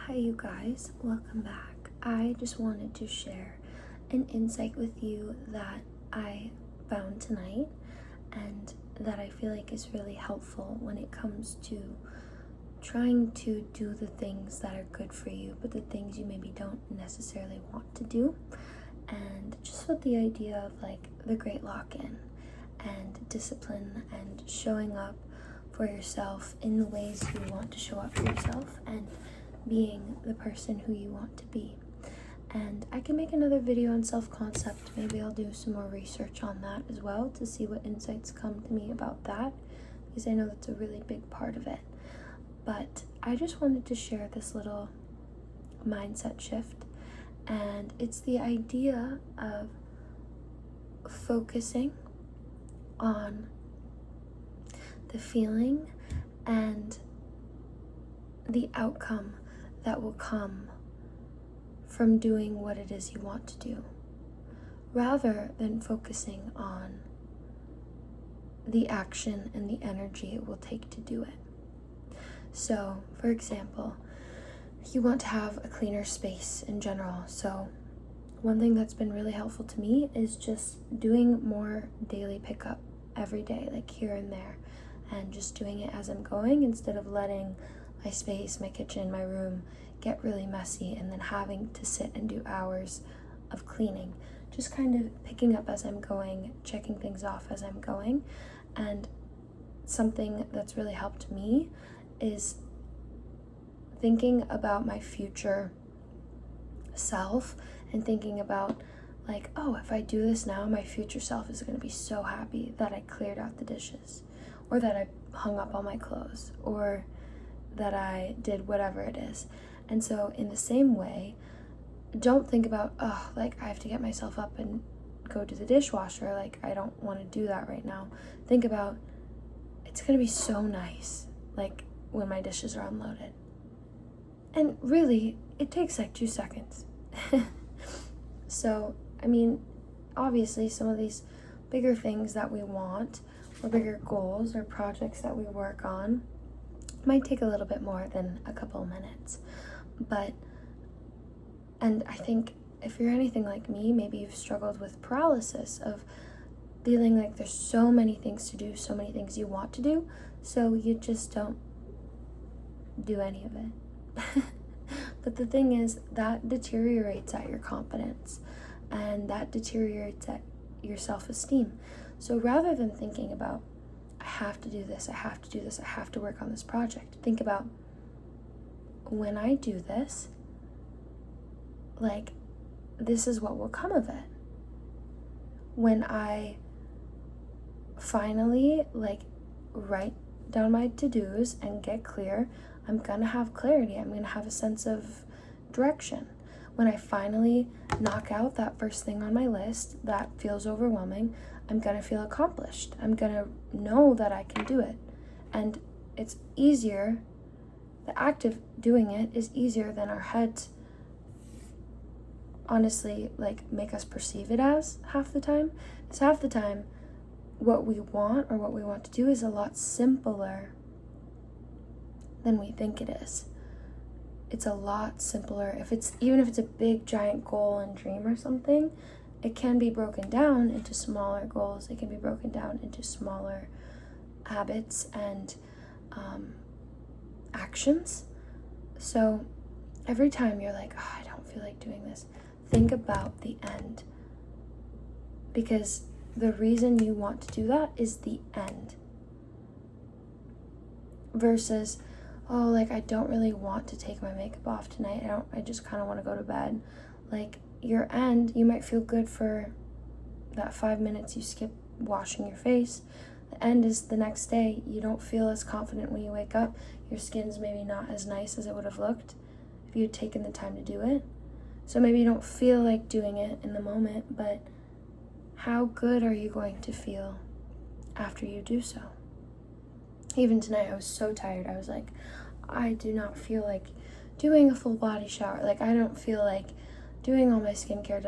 Hi you guys, welcome back. I just wanted to share an insight with you that I found tonight and that I feel like is really helpful when it comes to trying to do the things that are good for you, but the things you maybe don't necessarily want to do. And just with the idea of like the great lock-in and discipline and showing up for yourself in the ways you want to show up for yourself and being the person who you want to be. And I can make another video on self-concept. Maybe I'll do some more research on that as well to see what insights come to me about that, because I know that's a really big part of it. But I just wanted to share this little mindset shift, and it's the idea of focusing on the feeling and the outcome that will come from doing what it is you want to do, rather than focusing on the action and the energy it will take to do it. So, for example, you want to have a cleaner space in general. So one thing that's been really helpful to me is just doing more daily pickup every day, like here and there, and just doing it as I'm going instead of letting my space, my kitchen, my room get really messy and then having to sit and do hours of cleaning. Just kind of picking up as I'm going, checking things off as I'm going. And something that's really helped me is thinking about my future self and thinking about like, oh, if I do this now, my future self is going to be so happy that I cleared out the dishes, or that I hung up all my clothes, or that I did whatever it is. And so in the same way, don't think about, oh, like I have to get myself up and go to the dishwasher. Like I don't want to do that right now. Think about, it's going to be so nice, like when my dishes are unloaded. And really, it takes like 2 seconds. So, I mean, obviously some of these bigger things that we want, or bigger goals or projects that we work on, might take a little bit more than a couple of minutes. And I think if you're anything like me, maybe you've struggled with paralysis of feeling like there's so many things to do, so many things you want to do, so you just don't do any of it. But the thing is, that deteriorates at your confidence, and that deteriorates at your self-esteem. So rather than thinking about, I have to do this, I have to do this, I have to work on this project, think about, when I do this, like, this is what will come of it. When I finally, like, write down my to-dos and get clear, I'm gonna have clarity. I'm gonna have a sense of direction. When I finally knock out that first thing on my list that feels overwhelming, I'm gonna feel accomplished. I'm gonna know that I can do it. And it's easier, the act of doing it is easier than our heads honestly like make us perceive it as half the time. Because half the time, what we want or what we want to do is a lot simpler than we think it is. It's a lot simpler. Even if it's a big giant goal and dream or something, it can be broken down into smaller goals. It can be broken down into smaller habits and actions. So every time you're like, oh, I don't feel like doing this, think about the end. Because the reason you want to do that is the end. Versus, oh, like I don't really want to take my makeup off tonight. I just kind of want to go to bed. Like your end, you might feel good for that 5 minutes you skip washing your face. The end is the next day. You don't feel as confident when you wake up. Your skin's maybe not as nice as it would have looked if you had taken the time to do it. So maybe you don't feel like doing it in the moment, but how good are you going to feel after you do so? Even tonight, I was so tired. I was like, I do not feel like doing a full body shower. Like, I don't feel like doing all my skincare,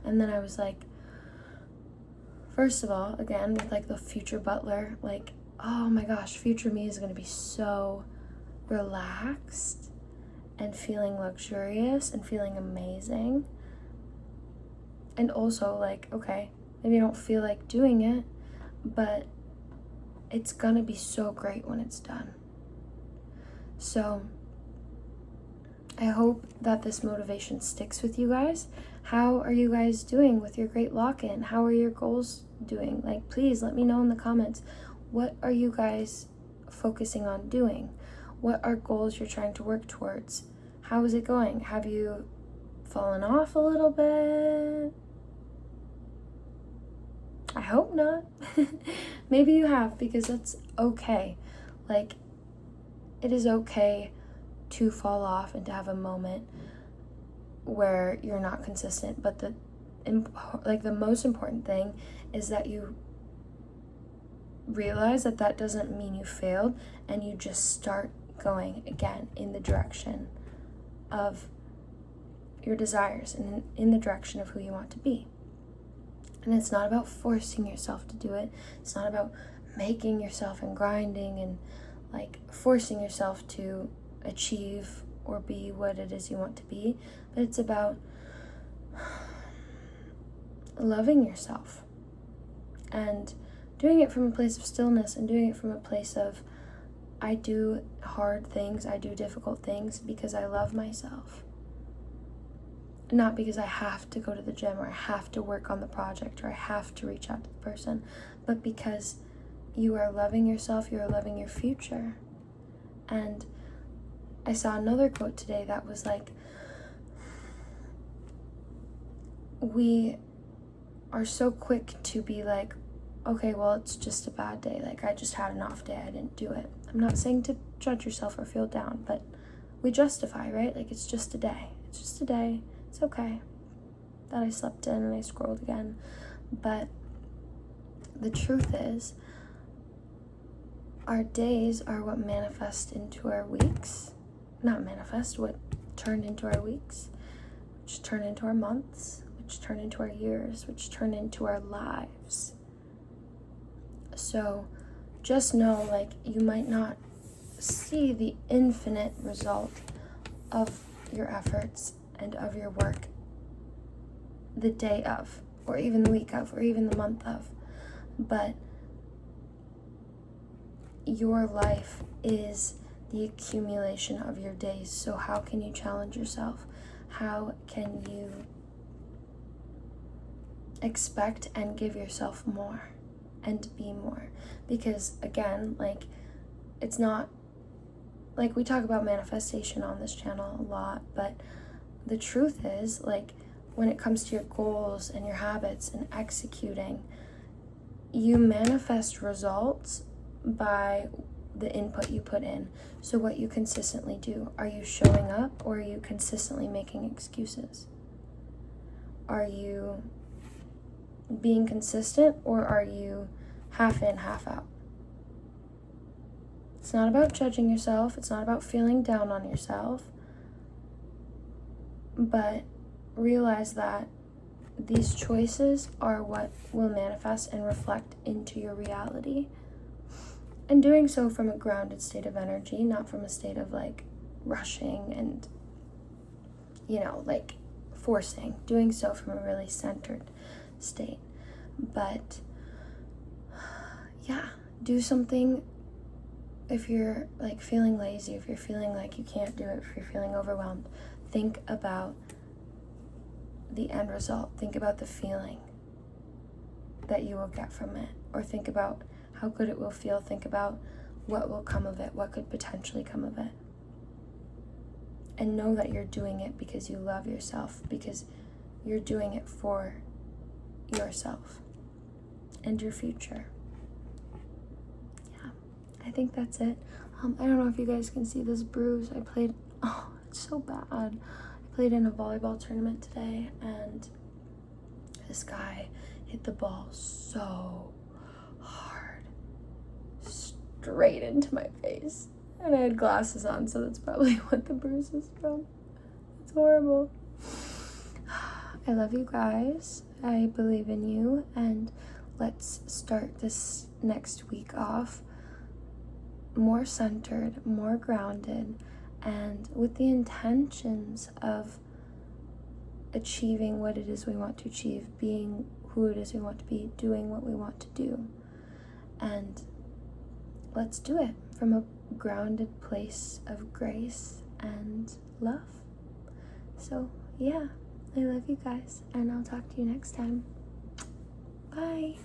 And then I was like, first of all, again, with like the future butler, like, oh my gosh, future me is going to be so relaxed and feeling luxurious and feeling amazing. And also, like, okay, maybe you don't feel like doing it, but it's gonna be so great when it's done. So I hope that this motivation sticks with you guys. How are you guys doing with your great lock-in? How are your goals doing? Like, please let me know in the comments. What are you guys focusing on doing? What are goals you're trying to work towards? How is it going? Have you fallen off a little bit? I hope not. Maybe you have, because that's okay. Like, it is okay to fall off and to have a moment where you're not consistent, but the most important thing is that you realize that that doesn't mean you failed, and you just start going again in the direction of your desires and in the direction of who you want to be. And it's not about forcing yourself to do it. It's not about making yourself and grinding and like forcing yourself to achieve or be what it is you want to be, but it's about loving yourself and doing it from a place of stillness and doing it from a place of, I do hard things, I do difficult things because I love myself. Not because I have to go to the gym or I have to work on the project or I have to reach out to the person, but because you are loving yourself, you are loving your future. And I saw another quote today that was like, we are so quick to be like, okay, well, it's just a bad day. Like, I just had an off day. I didn't do it. I'm not saying to judge yourself or feel down, but we justify, right? Like, it's just a day. It's just a day. It's okay that I slept in and I scrolled again. But the truth is, our days are what manifest into our weeks. Not manifest, what turned into our weeks, which turn into our months, which turn into our years, which turn into our lives. So just know, like, you might not see the infinite result of your efforts and of your work the day of, or even the week of, or even the month of, but your life is the accumulation of your days. So how can you challenge yourself? How can you expect and give yourself more and be more? Because again, like, it's not like, we talk about manifestation on this channel a lot, but the truth is, like, when it comes to your goals and your habits and executing, you manifest results by the input you put in. So what you consistently do. Are you showing up, or are you consistently making excuses? Are you being consistent, or are you half in, half out? It's not about judging yourself. It's not about feeling down on yourself. But realize that these choices are what will manifest and reflect into your reality. And doing so from a grounded state of energy, not from a state of like rushing and, like forcing. Doing so from a really centered state. But yeah, do something. If you're like feeling lazy, if you're feeling like you can't do it, if you're feeling overwhelmed, think about the end result. Think about the feeling that you will get from it, or think about how good it will feel. Think about what will come of it, what could potentially come of it. And know that you're doing it because you love yourself, because you're doing it for yourself and your future. Yeah, I think that's it. I don't know if you guys can see this bruise. It's so bad. I played in a volleyball tournament today, and this guy hit the ball so hard, straight into my face. And I had glasses on, so that's probably what the bruise is from. It's horrible. I love you guys. I believe in you, and let's start this next week off more centered, more grounded, and with the intentions of achieving what it is we want to achieve, being who it is we want to be, doing what we want to do. And let's do it from a grounded place of grace and love. So yeah, I love you guys, and I'll talk to you next time. Bye.